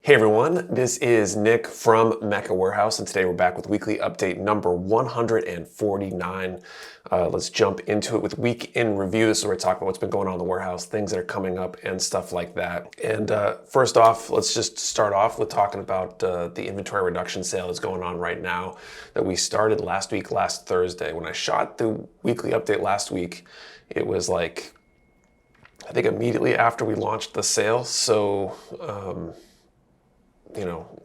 Hey everyone, this is Nick from Mecca Warehouse, and today we're back with weekly update number 149. Let's jump into it with week in review. This is where we talk about what's been going on in the warehouse, things that are coming up, and stuff like that. And first off, let's just start off with talking about the inventory reduction sale that's going on right now that we started last Thursday. When I shot the weekly update last week, it was like, I think immediately after we launched the sale, so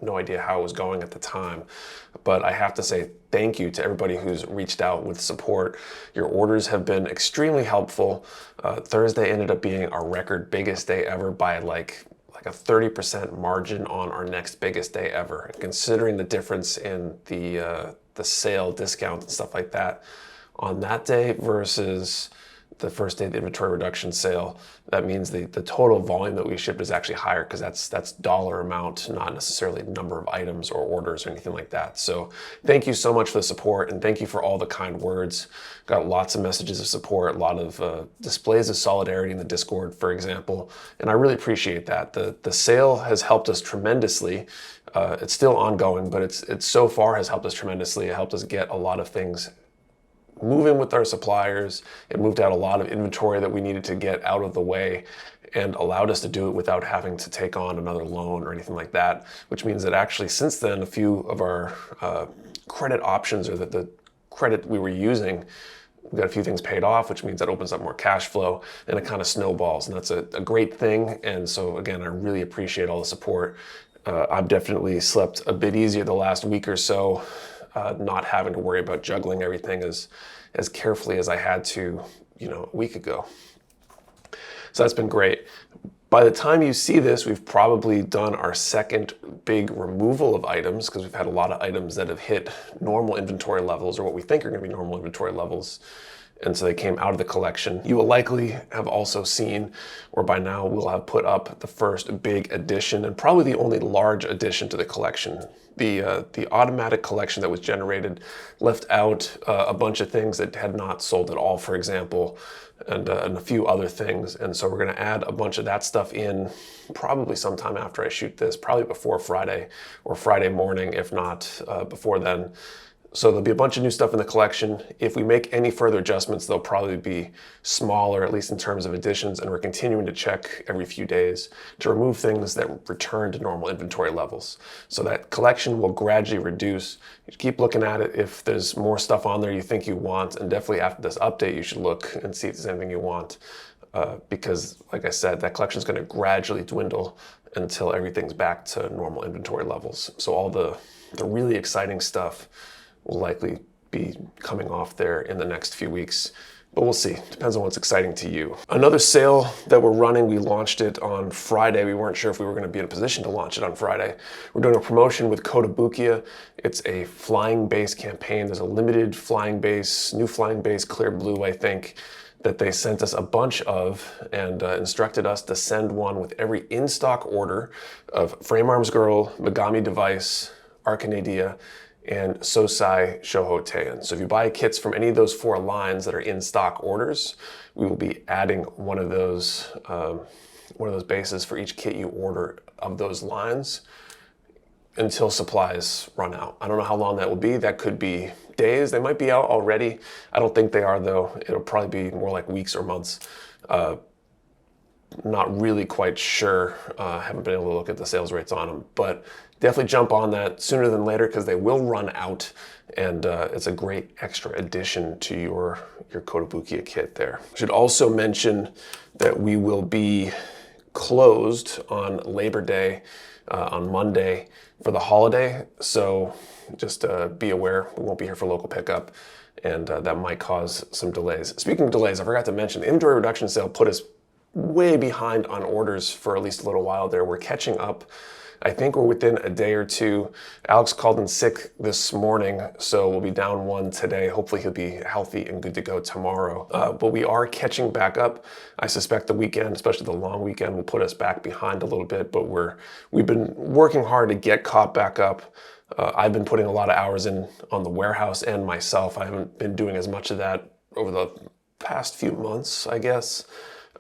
no idea how it was going at the time. But I have to say thank you to everybody who's reached out with support. Your orders have been extremely helpful. Thursday ended up being our record biggest day ever by like a 30% margin on our next biggest day ever. Considering the difference in the sale discount and stuff like that on that day versus the first day of the inventory reduction sale, that means the total volume that we shipped is actually higher because that's dollar amount, not necessarily number of items or orders or anything like that. So thank you so much for the support, and thank you for all the kind words. Got lots of messages of support, a lot of displays of solidarity in the Discord, for example, and I really appreciate that. The sale has helped us tremendously. It's still ongoing, but it's so far has helped us tremendously. It helped us get a lot of things moving with our suppliers. It moved out a lot of inventory that we needed to get out of the way and allowed us to do it without having to take on another loan or anything like that, which means that actually since then, a few of our credit options, or the credit we were using, we got a few things paid off, which means that opens up more cash flow and it kind of snowballs, and that's a great thing. And so again, I really appreciate all the support. I've definitely slept a bit easier the last week or so, not having to worry about juggling everything as carefully as I had to, a week ago. So that's been great. By the time you see this, we've probably done our second big removal of items, because we've had a lot of items that have hit normal inventory levels, or what we think are going to be normal inventory levels. And so they came out of the collection. You will likely have also seen, or by now we'll have put up the first big addition, and probably the only large addition to the collection. The automatic collection that was generated left out a bunch of things that had not sold at all, for example, and a few other things. And so we're going to add a bunch of that stuff in probably sometime after I shoot this, probably before Friday or Friday morning, if not before then. So there'll be a bunch of new stuff in the collection. If we make any further adjustments, they'll probably be smaller, at least in terms of additions, and we're continuing to check every few days to remove things that return to normal inventory levels. So that collection will gradually reduce. You keep looking at it. If there's more stuff on there you think you want, and definitely after this update, you should look and see if there's anything you want. Because, like I said, that collection is going to gradually dwindle until everything's back to normal inventory levels. So all the really exciting stuff will likely be coming off there in the next few weeks, but we'll see. Depends on what's exciting to you. Another sale that we're running, we launched it on Friday. We weren't sure if we were going to be in a position to launch it on Friday. We're doing a promotion with Kotobukia. It's a flying base campaign. There's a limited flying base, new flying base, clear blue, I think, that they sent us a bunch of, and instructed us to send one with every in-stock order of Frame Arms Girl, Megami Device, Arcanadia, and Sosai Shohotein. So if you buy kits from any of those four lines that are in stock orders, we will be adding one of those bases for each kit you order of those lines until supplies run out. I don't know how long that will be. That could be days. They might be out already. I don't think they are, though. It'll probably be more like weeks or months. Not really quite sure. Haven't been able to look at the sales rates on them, but definitely jump on that sooner than later, because they will run out, and it's a great extra addition to your Kotobukia kit there. I should also mention that we will be closed on Labor Day on Monday for the holiday, so just be aware we won't be here for local pickup, and that might cause some delays. Speaking of delays, I forgot to mention the inventory reduction sale put us way behind on orders for at least a little while there. We're catching up. I think we're within a day or two. Alex called in sick this morning, so we'll be down one today. Hopefully he'll be healthy and good to go tomorrow. But we are catching back up. I suspect the weekend, especially the long weekend, will put us back behind a little bit, but we've been working hard to get caught back up. I've been putting a lot of hours in on the warehouse and myself. I haven't been doing as much of that over the past few months, I guess.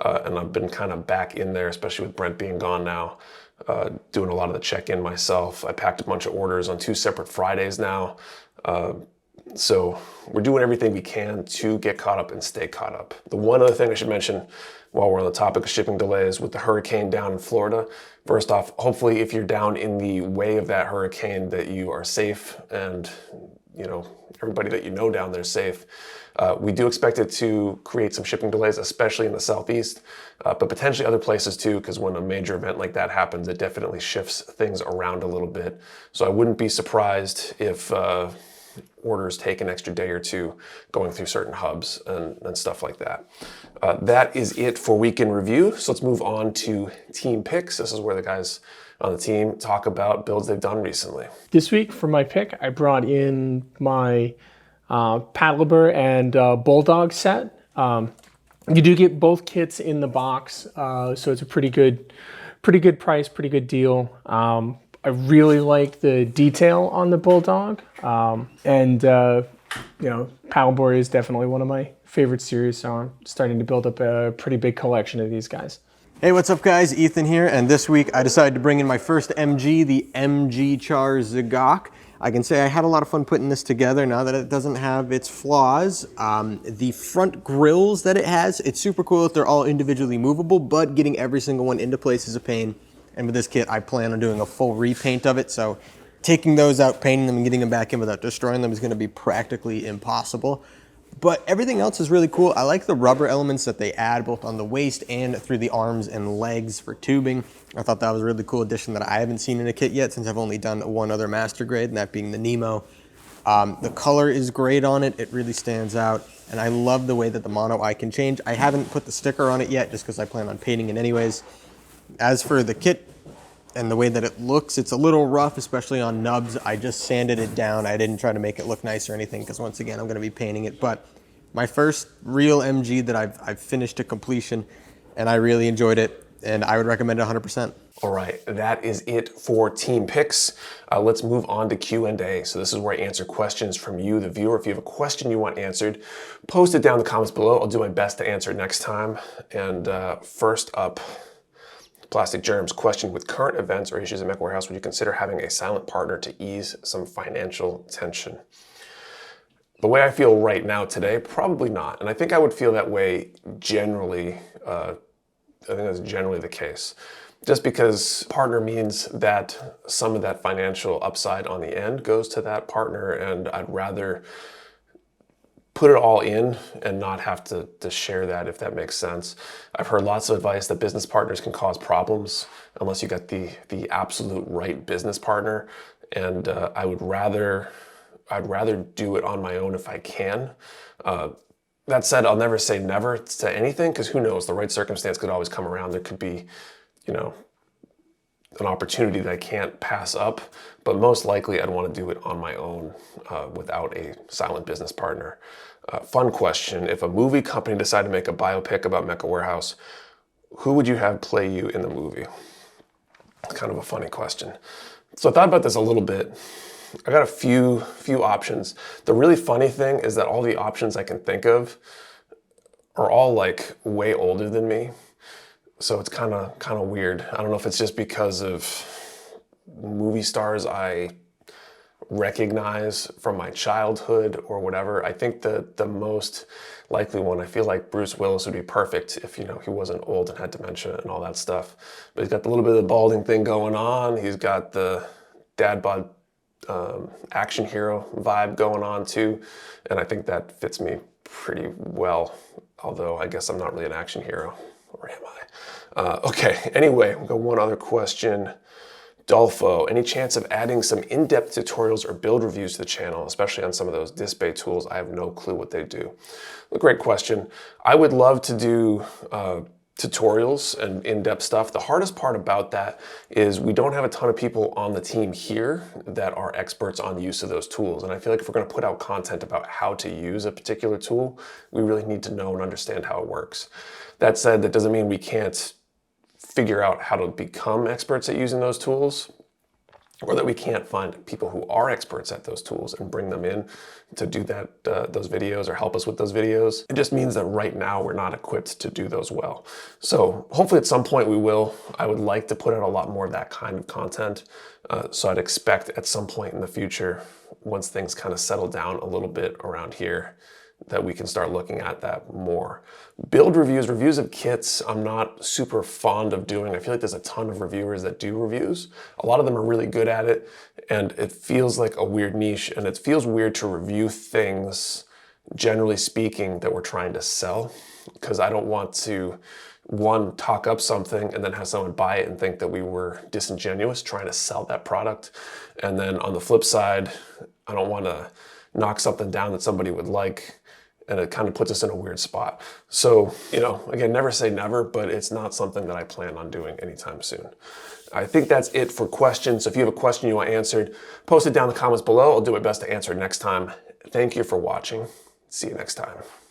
And I've been kind of back in there, especially with Brent being gone now. doing a lot of the check-in myself. I packed a bunch of orders on 2 separate Fridays now. So we're doing everything we can to get caught up and stay caught up. The one other thing I should mention while we're on the topic of shipping delays with the hurricane down in Florida, first off, hopefully if you're down in the way of that hurricane that you are safe and everybody that you know down there is safe. We do expect it to create some shipping delays, especially in the Southeast, but potentially other places too, because when a major event like that happens, it definitely shifts things around a little bit. So I wouldn't be surprised if orders take an extra day or two going through certain hubs and stuff like that. That is it for Week in Review. So let's move on to team picks. This is where the guys on the team talk about builds they've done recently. This week for my pick, I brought in my Paddleber and Bulldog set. You do get both kits in the box, so it's a pretty good price, pretty good deal. I really like the detail on the Bulldog, and Paddleboard is definitely one of my favorite series, so I'm starting to build up a pretty big collection of these guys. Hey, what's up guys? Ethan here, and this week I decided to bring in my first MG, the MG Char Zagok. I can say I had a lot of fun putting this together now that it doesn't have its flaws. The front grills that it has, it's super cool that they're all individually movable, but getting every single one into place is a pain. And with this kit, I plan on doing a full repaint of it, so taking those out, painting them, and getting them back in without destroying them is going to be practically impossible. But everything else is really cool. I like the rubber elements that they add both on the waist and through the arms and legs for tubing. I thought that was a really cool addition that I haven't seen in a kit yet, since I've only done one other master grade, and that being the Nemo. The color is great on it. It really stands out. And I love the way that the mono eye can change. I haven't put the sticker on it yet just because I plan on painting it anyways. As for the kit and the way that it looks, it's a little rough, especially on nubs. I just sanded it down. I didn't try to make it look nice or anything because once again, I'm going to be painting it. But my first real MG that I've finished to completion, and I really enjoyed it, and I would recommend it 100%. All right, that is it for team picks. Let's move on to Q&A. So this is where I answer questions from you, the viewer. If you have a question you want answered, post it down in the comments below. I'll do my best to answer it next time. And first up, Plastic Germs question: with current events or issues at Mech Warehouse, would you consider having a silent partner to ease some financial tension? The way I feel right now today, probably not. And I think I would feel that way generally. I think that's generally the case. Just because partner means that some of that financial upside on the end goes to that partner, and I'd rather put it all in and not have to share that, if that makes sense. I've heard lots of advice that business partners can cause problems unless you got the absolute right business partner. And I'd rather do it on my own if I can. That said, I'll never say never to anything, because who knows, the right circumstance could always come around. There could be, an opportunity that I can't pass up, but most likely I'd want to do it on my own without a silent business partner. Fun question: if a movie company decided to make a biopic about Mecha Warehouse, who would you have play you in the movie? It's kind of a funny question. So I thought about this a little bit. I got a few options. The really funny thing is that all the options I can think of are all like way older than me. So it's kind of weird. I don't know if it's just because of movie stars I recognize from my childhood or whatever. I think the most likely one, I feel like Bruce Willis would be perfect if he wasn't old and had dementia and all that stuff. But he's got the little bit of the balding thing going on. He's got the dad bod action hero vibe going on too, and I think that fits me pretty well, although I guess I'm not really an action hero, or am I? Okay, anyway, we've got one other question. Dolfo: any chance of adding some in-depth tutorials or build reviews to the channel, especially on some of those disc bay tools? I have no clue what they do. A great question. I would love to do tutorials and in-depth stuff. The hardest part about that is we don't have a ton of people on the team here that are experts on the use of those tools. And I feel like if we're going to put out content about how to use a particular tool, we really need to know and understand how it works. That said, that doesn't mean we can't figure out how to become experts at using those tools. or that we can't find people who are experts at those tools and bring them in to do those videos or help us with those videos. It just means that right now we're not equipped to do those well. So hopefully at some point we will. I would like to put out a lot more of that kind of content. So I'd expect at some point in the future, once things kind of settle down a little bit around here, that we can start looking at that more. Build reviews of kits, I'm not super fond of doing. I feel like there's a ton of reviewers that do reviews. A lot of them are really good at it, and it feels like a weird niche, and it feels weird to review things, generally speaking, that we're trying to sell, because I don't want to, one, talk up something and then have someone buy it and think that we were disingenuous trying to sell that product. And then on the flip side, I don't want to knock something down that somebody would like, and it kind of puts us in a weird spot. So, again, never say never, but it's not something that I plan on doing anytime soon. I think that's it for questions. So if you have a question you want answered, post it down in the comments below. I'll do my best to answer it next time. Thank you for watching. See you next time.